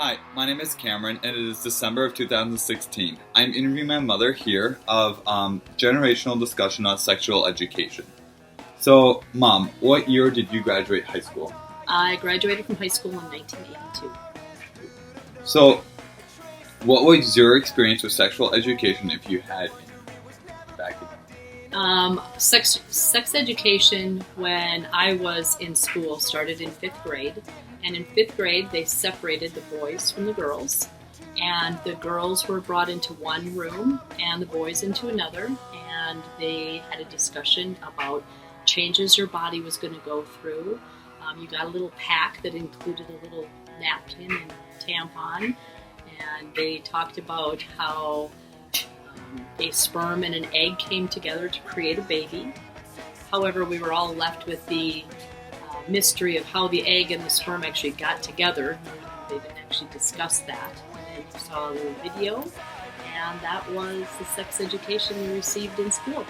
Hi, my name is Cameron, and it is December of 2016. I'm interviewing my mother here of generational discussion on sexual education. So, Mom, what year did you graduate high school? I graduated from high school in 1982. So, what was your experience with sexual education if you had any back then? Sex education when I was in school started in fifth grade. And in fifth grade, they separated the boys from the girls. And the girls were brought into one room and the boys into another. And they had a discussion about changes your body was going to go through. You got a little pack that included a little napkin and tampon. And they talked about how a sperm and an egg came together to create a baby. However, we were all left with the mystery of how the egg and the sperm actually got together. They didn't actually discuss that. And then we saw a little video, and that was the sex education we received in school.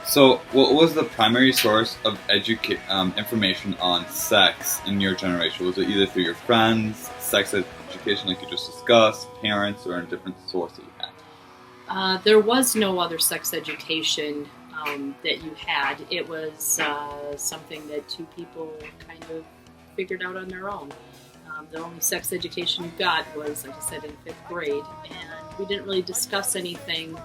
So, what was the primary source of information on sex in your generation? Was it either through your friends, sex education like you just discussed, parents, or a different source that you had? There was no other sex education that you had. It was something that two people kind of figured out on their own. The only sex education you got was, like I said, in fifth grade, and we didn't really discuss anything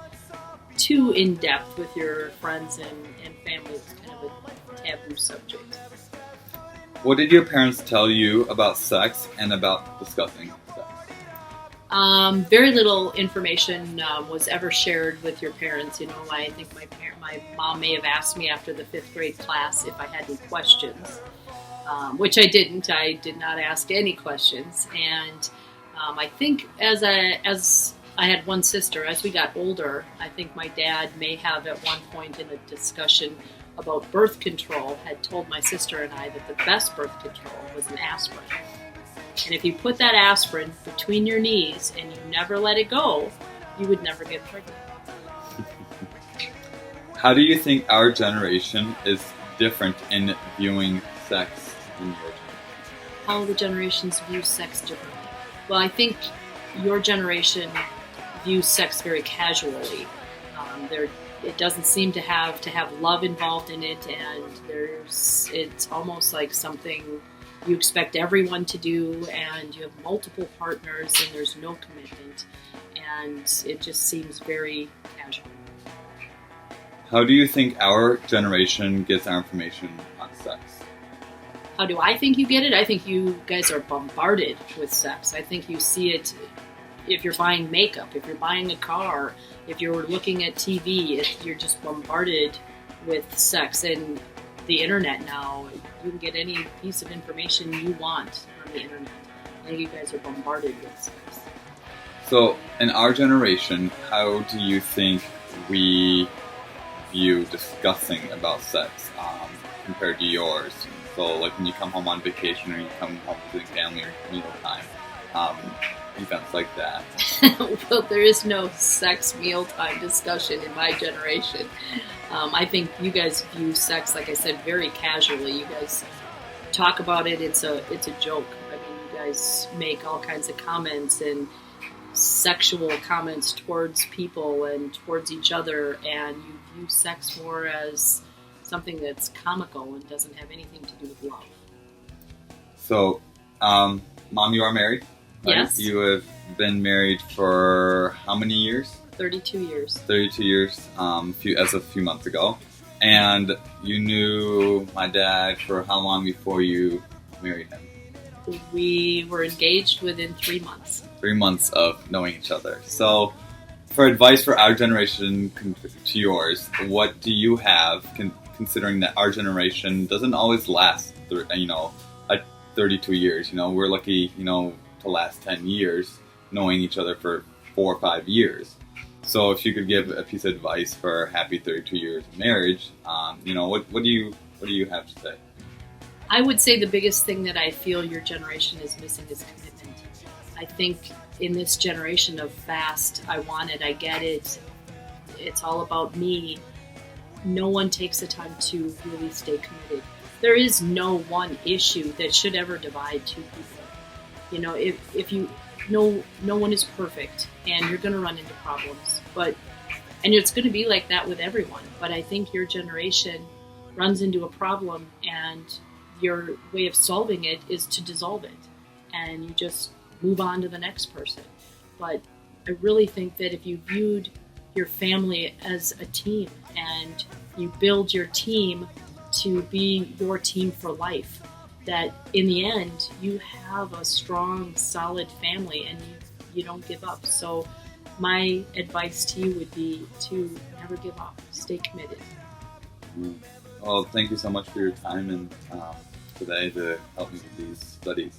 too in-depth with your friends and family. It was kind of a taboo subject. What did your parents tell you about sex and about discussing sex? Very little information was ever shared with your parents. You know, I think my mom may have asked me after the fifth grade class if I had any questions, which I didn't. I did not ask any questions, and I think as I had one sister, as we got older, I think my dad may have at one point in a discussion about birth control had told my sister and I that the best birth control was an aspirin. And if you put that aspirin between your knees and you never let it go, you would never get pregnant. How do you think our generation is different in viewing sex in your generation? How the generations view sex differently? Well, I think your generation views sex very casually. It doesn't seem to have love involved in it, and it's almost like something you expect everyone to do, and you have multiple partners, and there's no commitment, and it just seems very casual. How do you think our generation gets our information on sex? How do I think you get it? I think you guys are bombarded with sex. I think you see it if you're buying makeup, if you're buying a car, if you're looking at TV, you're just bombarded with sex. And the internet now, you can get any piece of information you want on the internet. I think you guys are bombarded with sex. So, in our generation, how do you think we view discussing about sex compared to yours? So, like when you come home on vacation or you come home visiting family or meal time, events like that. Well, there is no sex mealtime discussion in my generation. I think you guys view sex, like I said, very casually. You guys talk about it. It's a joke. I mean, you guys make all kinds of comments and sexual comments towards people and towards each other, and you view sex more as something that's comical and doesn't have anything to do with love. So, Mom, you are married? Right? Yes. You have been married for how many years? 32 years. 32 years, as of a few months ago. And you knew my dad for how long before you married him? We were engaged within 3 months. 3 months of knowing each other. So, for advice for our generation to yours, what do you have, considering that our generation doesn't always last, 32 years? We're lucky, to last 10 years, knowing each other for 4 or 5 years. So if you could give a piece of advice for a happy 32 years of marriage, what do you have to say? I would say the biggest thing that I feel your generation is missing is commitment. I think in this generation of fast, I want it, I get it, it's all about me, no one takes the time to really stay committed. There is no one issue that should ever divide two people. If you no one is perfect, and you're going to run into problems, and it's going to be like that with everyone. But I think your generation runs into a problem, and your way of solving it is to dissolve it, and you just move on to the next person. But I really think that if you viewed your family as a team, and you build your team to be your team for life, that in the end you have a strong, solid family, and you don't give up. So my advice to you would be to never give up. Stay committed. Well, thank you so much for your time and today to help me with these studies.